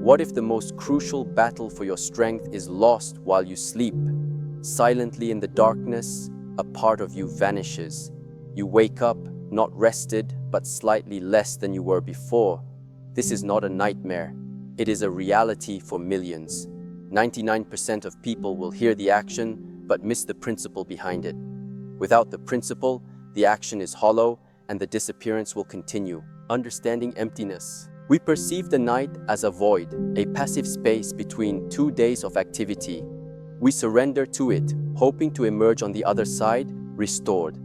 What if the most crucial battle for your strength is lost while you sleep? Silently in the darkness, a part of you vanishes. You wake up, not rested, but slightly less than you were before. This is not a nightmare. It is a reality for millions. 99% of people will hear the action, but miss the principle behind it. Without the principle, the action is hollow, and the disappearance will continue. Understanding emptiness. We perceive the night as a void, a passive space between 2 days of activity. We surrender to it, hoping to emerge on the other side, restored.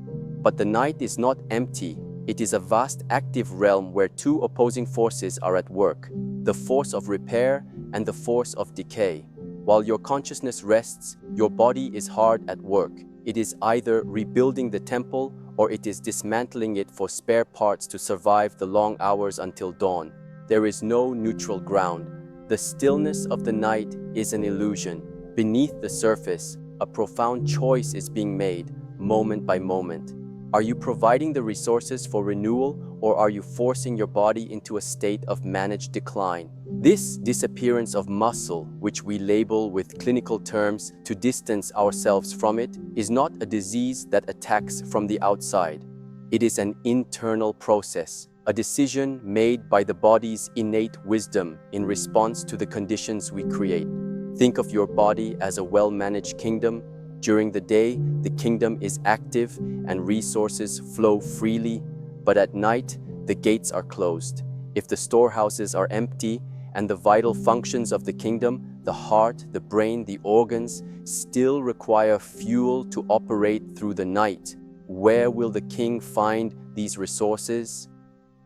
But the night is not empty. It is a vast active realm where two opposing forces are at work, the force of repair and the force of decay. While your consciousness rests, your body is hard at work. It is either rebuilding the temple or it is dismantling it for spare parts to survive the long hours until dawn. There is no neutral ground. The stillness of the night is an illusion. Beneath the surface, a profound choice is being made, moment by moment. Are you providing the resources for renewal, or are you forcing your body into a state of managed decline? This disappearance of muscle, which we label with clinical terms to distance ourselves from it, is not a disease that attacks from the outside. It is an internal process, a decision made by the body's innate wisdom in response to the conditions we create. Think of your body as a well-managed kingdom. During the day, the kingdom is active and resources flow freely, but at night, the gates are closed. If the storehouses are empty and the vital functions of the kingdom, the heart, the brain, the organs, still require fuel to operate through the night, where will the king find these resources?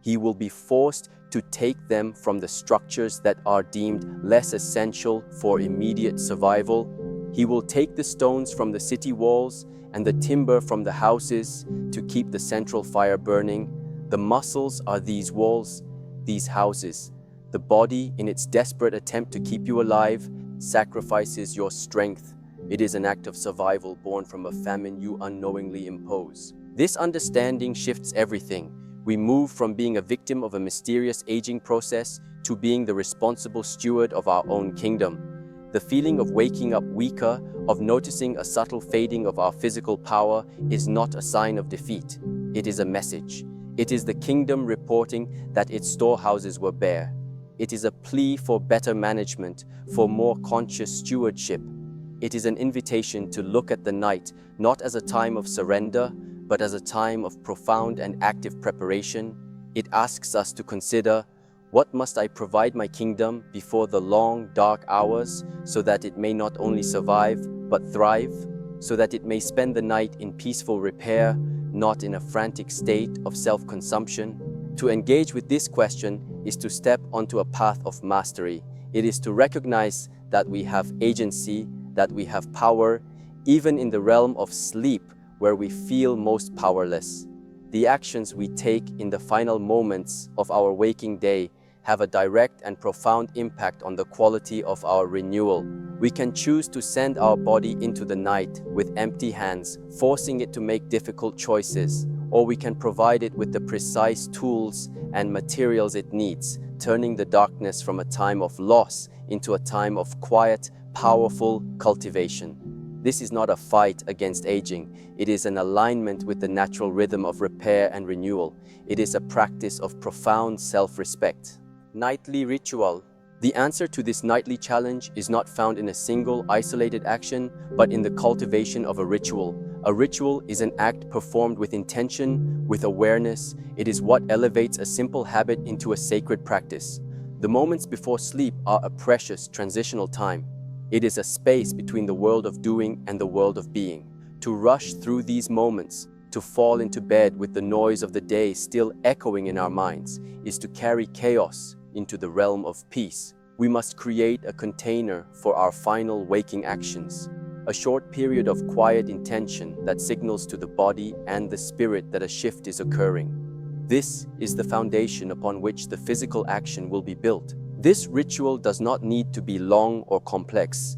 He will be forced to take them from the structures that are deemed less essential for immediate survival. He will take the stones from the city walls and the timber from the houses to keep the central fire burning. The muscles are these walls, these houses. The body, in its desperate attempt to keep you alive, sacrifices your strength. It is an act of survival born from a famine you unknowingly impose. This understanding shifts everything. We move from being a victim of a mysterious aging process to being the responsible steward of our own kingdom. The feeling of waking up weaker, of noticing a subtle fading of our physical power, is not a sign of defeat. It is a message. It is the kingdom reporting that its storehouses were bare. It is a plea for better management, for more conscious stewardship. It is an invitation to look at the night not as a time of surrender, but as a time of profound and active preparation. It asks us to consider, what must I provide my kingdom before the long, dark hours, so that it may not only survive, but thrive, so that it may spend the night in peaceful repair, not in a frantic state of self-consumption? To engage with this question is to step onto a path of mastery. It is to recognize that we have agency, that we have power, even in the realm of sleep, where we feel most powerless. The actions we take in the final moments of our waking day have a direct and profound impact on the quality of our renewal. We can choose to send our body into the night with empty hands, forcing it to make difficult choices, or we can provide it with the precise tools and materials it needs, turning the darkness from a time of loss into a time of quiet, powerful cultivation. This is not a fight against aging. It is an alignment with the natural rhythm of repair and renewal. It is a practice of profound self-respect. Nightly ritual. The answer to this nightly challenge is not found in a single isolated action, but in the cultivation of a ritual. A ritual is an act performed with intention, with awareness. It is what elevates a simple habit into a sacred practice. The moments before sleep are a precious transitional time. It is a space between the world of doing and the world of being. To rush through these moments, to fall into bed with the noise of the day still echoing in our minds, is to carry chaos into the realm of peace. We must create a container for our final waking actions, a short period of quiet intention that signals to the body and the spirit that a shift is occurring. This is the foundation upon which the physical action will be built. This ritual does not need to be long or complex.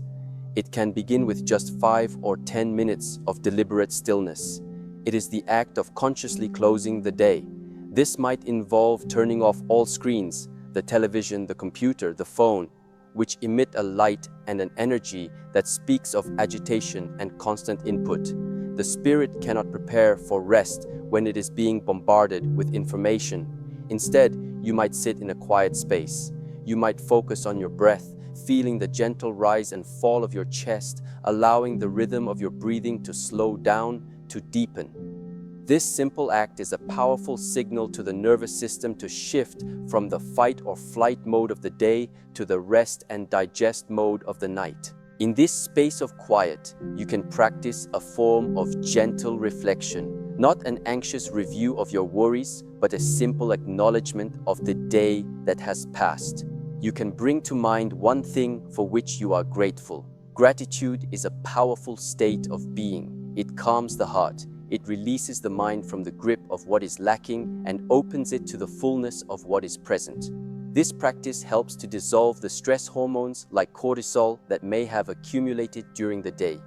It can begin with just 5 or 10 minutes of deliberate stillness. It is the act of consciously closing the day. This might involve turning off all screens, the television, the computer, the phone. which emit a light and an energy that speaks of agitation and constant input. The spirit cannot prepare for rest when it is being bombarded with information. Instead, you might sit in a quiet space. You might focus on your breath, feeling the gentle rise and fall of your chest, allowing the rhythm of your breathing to slow down, to deepen. This simple act is a powerful signal to the nervous system to shift from the fight or flight mode of the day to the rest and digest mode of the night. In this space of quiet, you can practice a form of gentle reflection, not an anxious review of your worries, but a simple acknowledgement of the day that has passed. You can bring to mind one thing for which you are grateful. Gratitude is a powerful state of being. It calms the heart. It releases the mind from the grip of what is lacking and opens it to the fullness of what is present. This practice helps to dissolve the stress hormones like cortisol that may have accumulated during the day.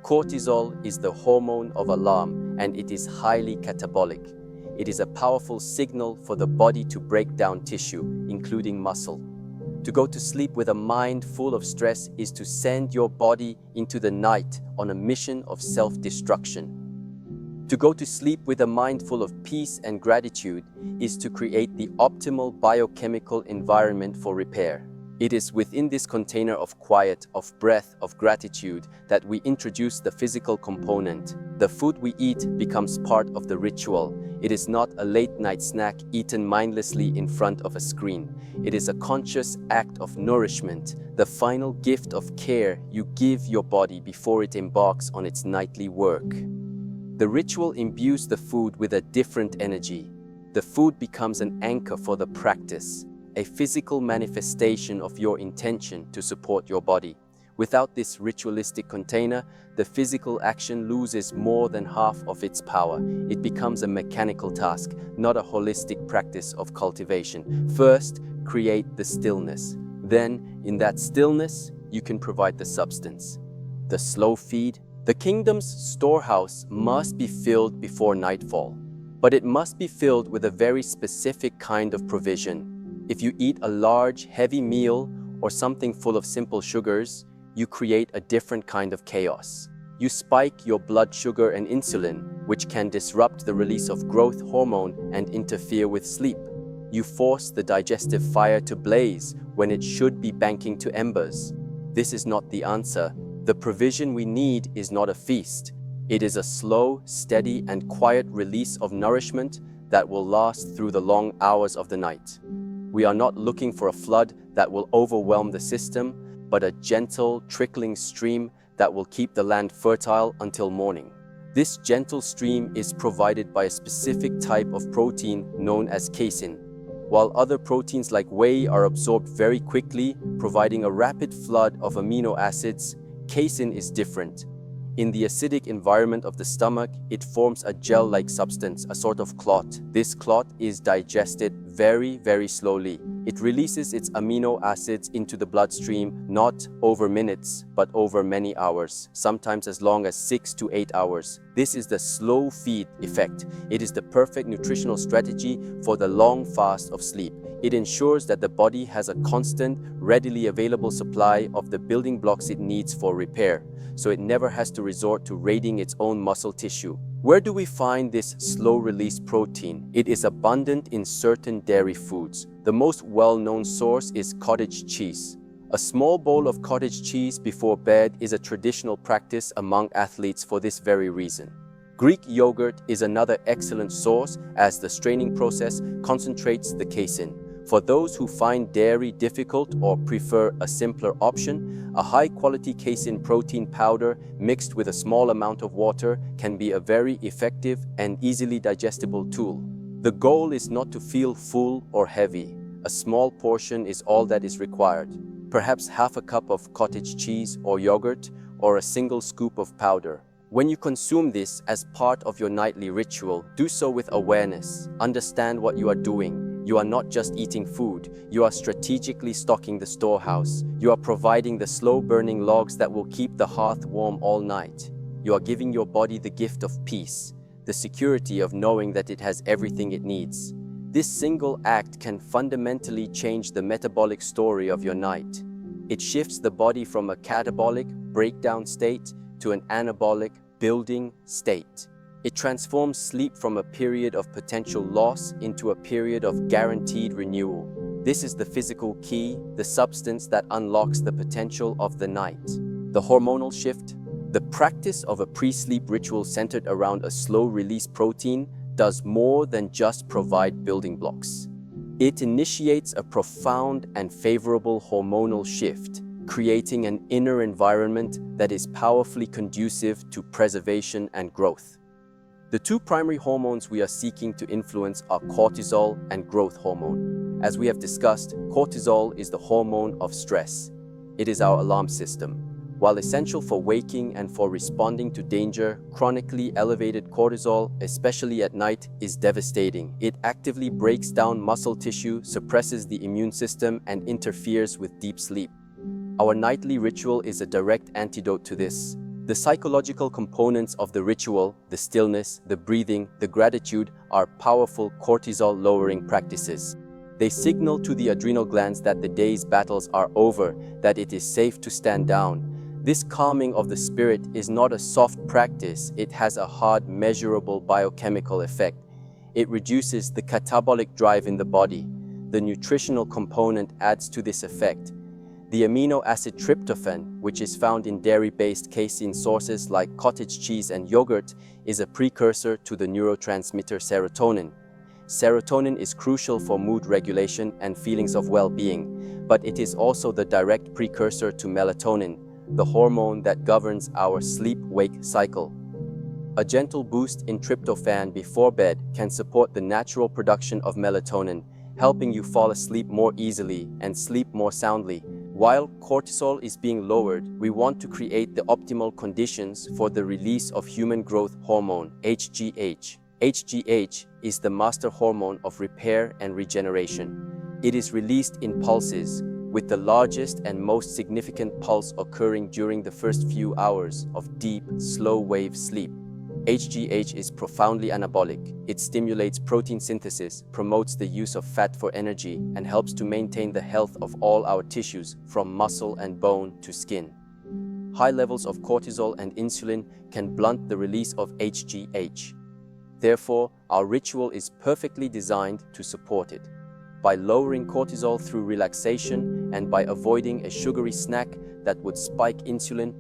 Cortisol is the hormone of alarm, and it is highly catabolic. It is a powerful signal for the body to break down tissue, including muscle. To go to sleep with a mind full of stress is to send your body into the night on a mission of self-destruction. To go to sleep with a mind full of peace and gratitude is to create the optimal biochemical environment for repair. It is within this container of quiet, of breath, of gratitude that we introduce the physical component. The food we eat becomes part of the ritual. It is not a late-night snack eaten mindlessly in front of a screen. It is a conscious act of nourishment, the final gift of care you give your body before it embarks on its nightly work. The ritual imbues the food with a different energy. The food becomes an anchor for the practice, a physical manifestation of your intention to support your body. Without this ritualistic container, the physical action loses more than half of its power. It becomes a mechanical task, not a holistic practice of cultivation. First, create the stillness. Then, in that stillness, you can provide the substance. The slow feed. The kingdom's storehouse must be filled before nightfall, but it must be filled with a very specific kind of provision. If you eat a large, heavy meal or something full of simple sugars, you create a different kind of chaos. You spike your blood sugar and insulin, which can disrupt the release of growth hormone and interfere with sleep. You force the digestive fire to blaze when it should be banking to embers. This is not the answer. The provision we need is not a feast. It is a slow, steady, and quiet release of nourishment that will last through the long hours of the night. We are not looking for a flood that will overwhelm the system, but a gentle, trickling stream that will keep the land fertile until morning. This gentle stream is provided by a specific type of protein known as casein. While other proteins like whey are absorbed very quickly, providing a rapid flood of amino acids, casein is different. In the acidic environment of the stomach, it forms a gel-like substance, a sort of clot. This clot is digested very, very slowly. It releases its amino acids into the bloodstream, not over minutes, but over many hours, sometimes as long as 6 to 8 hours. This is the slow feed effect. It is the perfect nutritional strategy for the long fast of sleep. It ensures that the body has a constant, readily available supply of the building blocks it needs for repair, so it never has to resort to raiding its own muscle tissue. Where do we find this slow-release protein? It is abundant in certain dairy foods. The most well-known source is cottage cheese. A small bowl of cottage cheese before bed is a traditional practice among athletes for this very reason. Greek yogurt is another excellent source, as the straining process concentrates the casein. For those who find dairy difficult or prefer a simpler option, a high-quality casein protein powder mixed with a small amount of water can be a very effective and easily digestible tool. The goal is not to feel full or heavy. A small portion is all that is required. Perhaps half a cup of cottage cheese or yogurt, or a single scoop of powder. When you consume this as part of your nightly ritual, do so with awareness. Understand what you are doing. You are not just eating food, you are strategically stocking the storehouse. You are providing the slow-burning logs that will keep the hearth warm all night. You are giving your body the gift of peace, the security of knowing that it has everything it needs. This single act can fundamentally change the metabolic story of your night. It shifts the body from a catabolic breakdown state to an anabolic building state. It transforms sleep from a period of potential loss into a period of guaranteed renewal. This is the physical key, the substance that unlocks the potential of the night. The hormonal shift. The practice of a pre-sleep ritual centered around a slow-release protein does more than just provide building blocks. It initiates a profound and favorable hormonal shift, creating an inner environment that is powerfully conducive to preservation and growth. The two primary hormones we are seeking to influence are cortisol and growth hormone. As we have discussed, cortisol is the hormone of stress. It is our alarm system. While essential for waking and for responding to danger, chronically elevated cortisol, especially at night, is devastating. It actively breaks down muscle tissue, suppresses the immune system, and interferes with deep sleep. Our nightly ritual is a direct antidote to this. The psychological components of the ritual, the stillness, the breathing, the gratitude, are powerful cortisol-lowering practices. They signal to the adrenal glands that the day's battles are over, that it is safe to stand down. This calming of the spirit is not a soft practice, it has a hard, measurable biochemical effect. It reduces the catabolic drive in the body. The nutritional component adds to this effect. The amino acid tryptophan, which is found in dairy-based casein sources like cottage cheese and yogurt, is a precursor to the neurotransmitter serotonin. Serotonin is crucial for mood regulation and feelings of well-being, but it is also the direct precursor to melatonin, the hormone that governs our sleep-wake cycle. A gentle boost in tryptophan before bed can support the natural production of melatonin, helping you fall asleep more easily and sleep more soundly. While cortisol is being lowered, we want to create the optimal conditions for the release of human growth hormone, HGH. HGH is the master hormone of repair and regeneration. It is released in pulses, with the largest and most significant pulse occurring during the first few hours of deep, slow-wave sleep. HGH is profoundly anabolic. It stimulates protein synthesis, promotes the use of fat for energy, and helps to maintain the health of all our tissues, from muscle and bone to skin. High levels of cortisol and insulin can blunt the release of HGH. Therefore, our ritual is perfectly designed to support it. By lowering cortisol through relaxation and by avoiding a sugary snack that would spike insulin,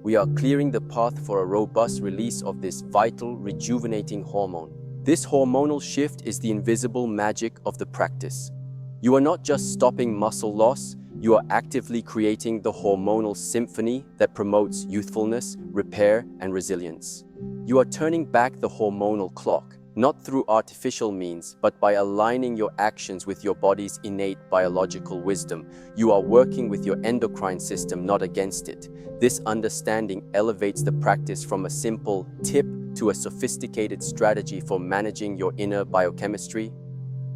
we are clearing the path for a robust release of this vital, rejuvenating hormone. This hormonal shift is the invisible magic of the practice. You are not just stopping muscle loss, you are actively creating the hormonal symphony that promotes youthfulness, repair, and resilience. You are turning back the hormonal clock, not through artificial means, but by aligning your actions with your body's innate biological wisdom. You are working with your endocrine system, not against it. This understanding elevates the practice from a simple tip to a sophisticated strategy for managing your inner biochemistry.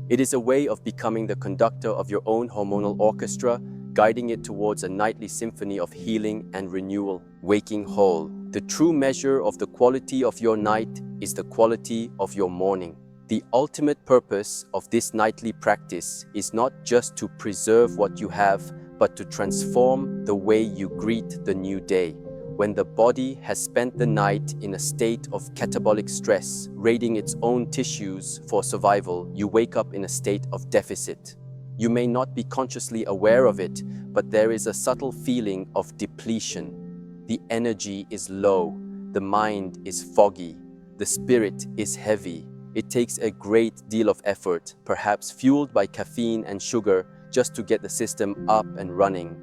It is a way of becoming the conductor of your own hormonal orchestra, guiding it towards a nightly symphony of healing and renewal. Waking whole. The true measure of the quality of your night is the quality of your morning. The ultimate purpose of this nightly practice is not just to preserve what you have, but to transform the way you greet the new day. When the body has spent the night in a state of catabolic stress, raiding its own tissues for survival, you wake up in a state of deficit. You may not be consciously aware of it, but there is a subtle feeling of depletion. The energy is low, the mind is foggy, the spirit is heavy. It takes a great deal of effort, perhaps fueled by caffeine and sugar, just to get the system up and running.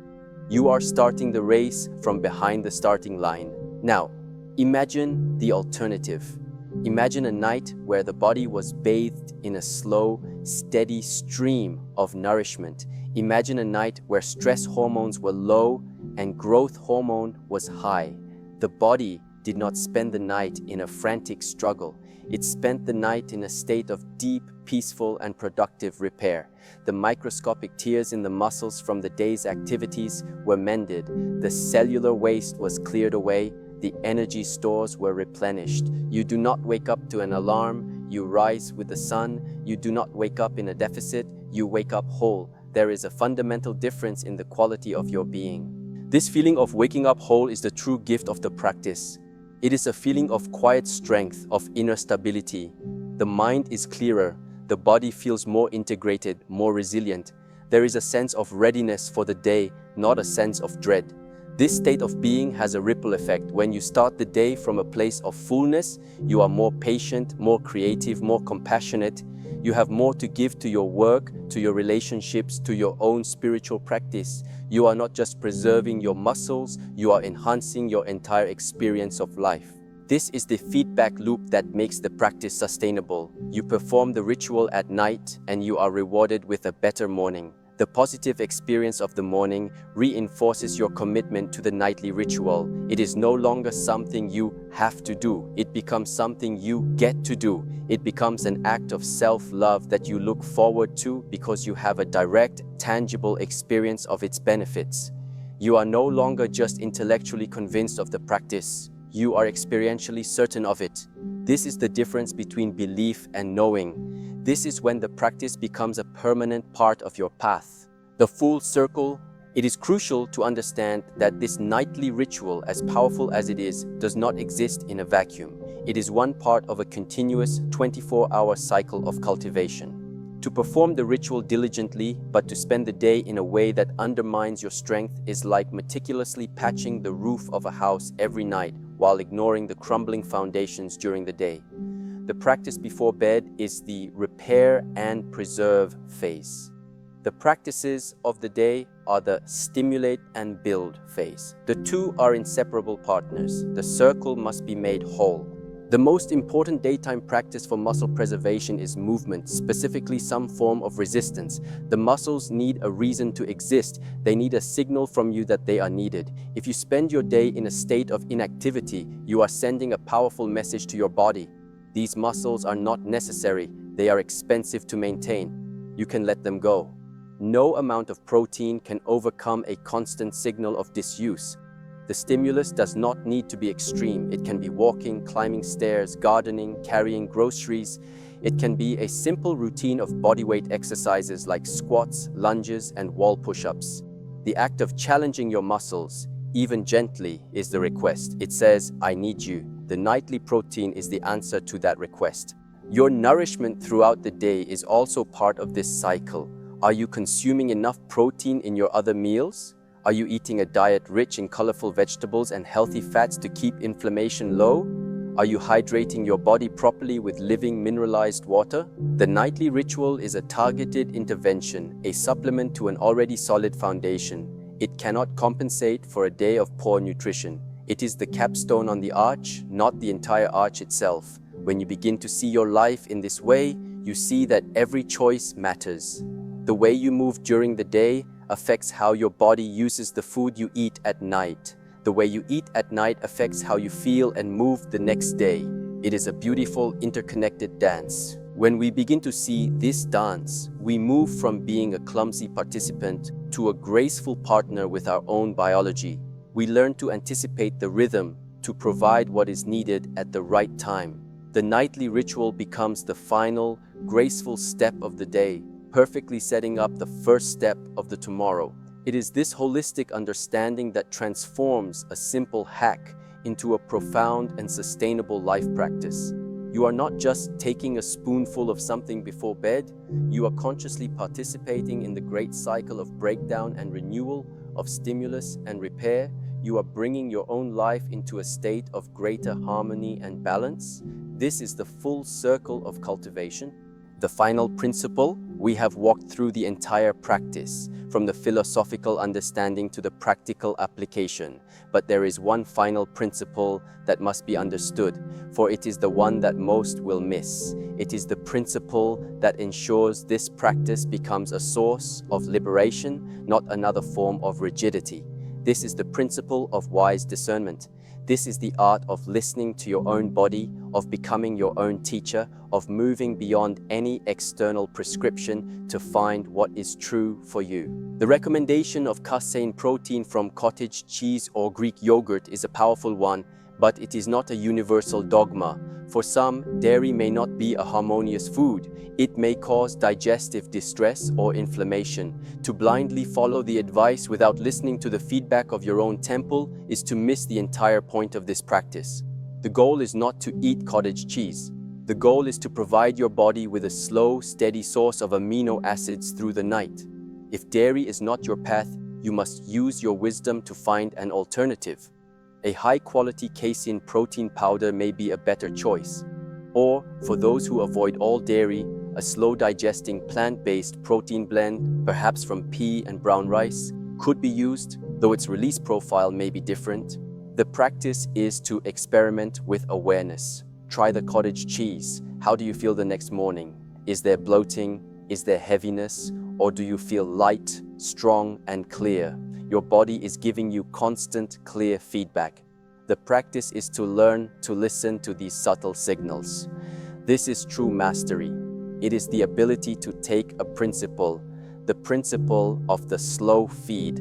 You are starting the race from behind the starting line. Now, imagine the alternative. Imagine a night where the body was bathed in a slow, steady stream of nourishment. Imagine a night where stress hormones were low and growth hormone was high. The body did not spend the night in a frantic struggle. It spent the night in a state of deep, peaceful, and productive repair. The microscopic tears in the muscles from the day's activities were mended. The cellular waste was cleared away. The energy stores were replenished. You do not wake up to an alarm. You rise with the sun. You do not wake up in a deficit. You wake up whole. there is a fundamental difference in the quality of your being. This feeling of waking up whole is the true gift of the practice. It is a feeling of quiet strength, of inner stability. The mind is clearer, the body feels more integrated, more resilient. There is a sense of readiness for the day, not a sense of dread. This state of being has a ripple effect. When you start the day from a place of fullness, you are more patient, more creative, more compassionate. You have more to give to your work, to your relationships, to your own spiritual practice. You are not just preserving your muscles, you are enhancing your entire experience of life. This is the feedback loop that makes the practice sustainable. You perform the ritual at night and you are rewarded with a better morning. The positive experience of the morning reinforces your commitment to the nightly ritual. It is no longer something you have to do. It becomes something you get to do. It becomes an act of self-love that you look forward to because you have a direct, tangible experience of its benefits. You are no longer just intellectually convinced of the practice. You are experientially certain of it. This is the difference between belief and knowing. This is when the practice becomes a permanent part of your path. The full circle. It is crucial to understand that this nightly ritual, as powerful as it is, does not exist in a vacuum. It is one part of a continuous 24-hour cycle of cultivation. To perform the ritual diligently, but to spend the day in a way that undermines your strength is like meticulously patching the roof of a house every night while ignoring the crumbling foundations during the day. The practice before bed is the repair and preserve phase. The practices of the day are the stimulate and build phase. The two are inseparable partners. The circle must be made whole. The most important daytime practice for muscle preservation is movement, specifically some form of resistance. The muscles need a reason to exist. They need a signal from you that they are needed. If you spend your day in a state of inactivity, you are sending a powerful message to your body. These muscles are not necessary. They are expensive to maintain. You can let them go. No amount of protein can overcome a constant signal of disuse. The stimulus does not need to be extreme. It can be walking, climbing stairs, gardening, carrying groceries. It can be a simple routine of bodyweight exercises like squats, lunges, and wall push-ups. The act of challenging your muscles, even gently, is the request. It says, I need you. The nightly protein is the answer to that request. Your nourishment throughout the day is also part of this cycle. Are you consuming enough protein in your other meals? Are you eating a diet rich in colorful vegetables and healthy fats to keep inflammation low? Are you hydrating your body properly with living mineralized water? The nightly ritual is a targeted intervention, a supplement to an already solid foundation. It cannot compensate for a day of poor nutrition. It is the capstone on the arch, not the entire arch itself. When you begin to see your life in this way, you see that every choice matters. The way you move during the day affects how your body uses the food you eat at night. The way you eat at night affects how you feel and move the next day. It is a beautiful, interconnected dance. When we begin to see this dance, we move from being a clumsy participant to a graceful partner with our own biology. We learn to anticipate the rhythm, to provide what is needed at the right time. The nightly ritual becomes the final, graceful step of the day, perfectly setting up the first step of the tomorrow. It is this holistic understanding that transforms a simple hack into a profound and sustainable life practice. You are not just taking a spoonful of something before bed, you are consciously participating in the great cycle of breakdown and renewal, of stimulus and repair. You are bringing your own life into a state of greater harmony and balance. This is the full circle of cultivation. The final principle, we have walked through the entire practice, from the philosophical understanding to the practical application. But there is one final principle that must be understood, for it is the one that most will miss. It is the principle that ensures this practice becomes a source of liberation, not another form of rigidity. This is the principle of wise discernment. This is the art of listening to your own body, of becoming your own teacher, of moving beyond any external prescription to find what is true for you. The recommendation of casein protein from cottage cheese or Greek yogurt is a powerful one. but it is not a universal dogma. For some, dairy may not be a harmonious food. It may cause digestive distress or inflammation. To blindly follow the advice without listening to the feedback of your own temple is to miss the entire point of this practice. The goal is not to eat cottage cheese. The goal is to provide your body with a slow, steady source of amino acids through the night. If dairy is not your path, you must use your wisdom to find an alternative. A high-quality casein protein powder may be a better choice. Or, for those who avoid all dairy, a slow-digesting plant-based protein blend, perhaps from pea and brown rice, could be used, though its release profile may be different. The practice is to experiment with awareness. Try the cottage cheese. How do you feel the next morning? Is there bloating? Is there heaviness? Or do you feel light, strong, and clear? Your body is giving you constant, clear feedback. The practice is to learn to listen to these subtle signals. This is true mastery. It is the ability to take a principle, the principle of the slow feed,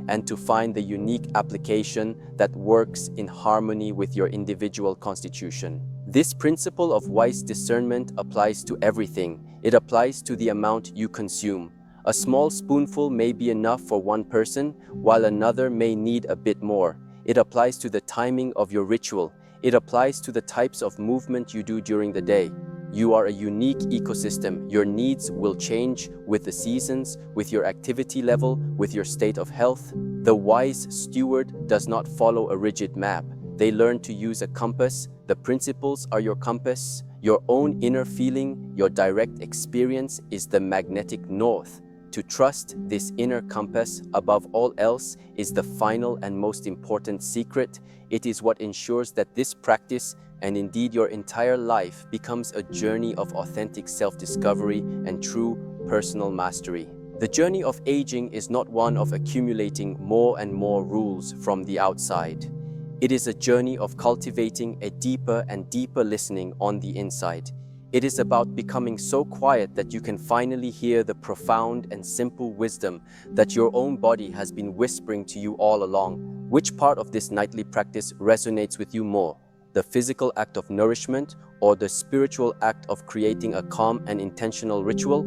and to find the unique application that works in harmony with your individual constitution. This principle of wise discernment applies to everything. It applies to the amount you consume. A small spoonful may be enough for one person, while another may need a bit more. It applies to the timing of your ritual. It applies to the types of movement you do during the day. You are a unique ecosystem. Your needs will change with the seasons, with your activity level, with your state of health. The wise steward does not follow a rigid map. They learn to use a compass. The principles are your compass. Your own inner feeling, your direct experience is the magnetic north. To trust this inner compass above all else is the final and most important secret. It is what ensures that this practice, and indeed your entire life, becomes a journey of authentic self-discovery and true personal mastery. The journey of aging is not one of accumulating more and more rules from the outside. It is a journey of cultivating a deeper and deeper listening on the inside. It is about becoming so quiet that you can finally hear the profound and simple wisdom that your own body has been whispering to you all along. Which part of this nightly practice resonates with you more? The physical act of nourishment or the spiritual act of creating a calm and intentional ritual?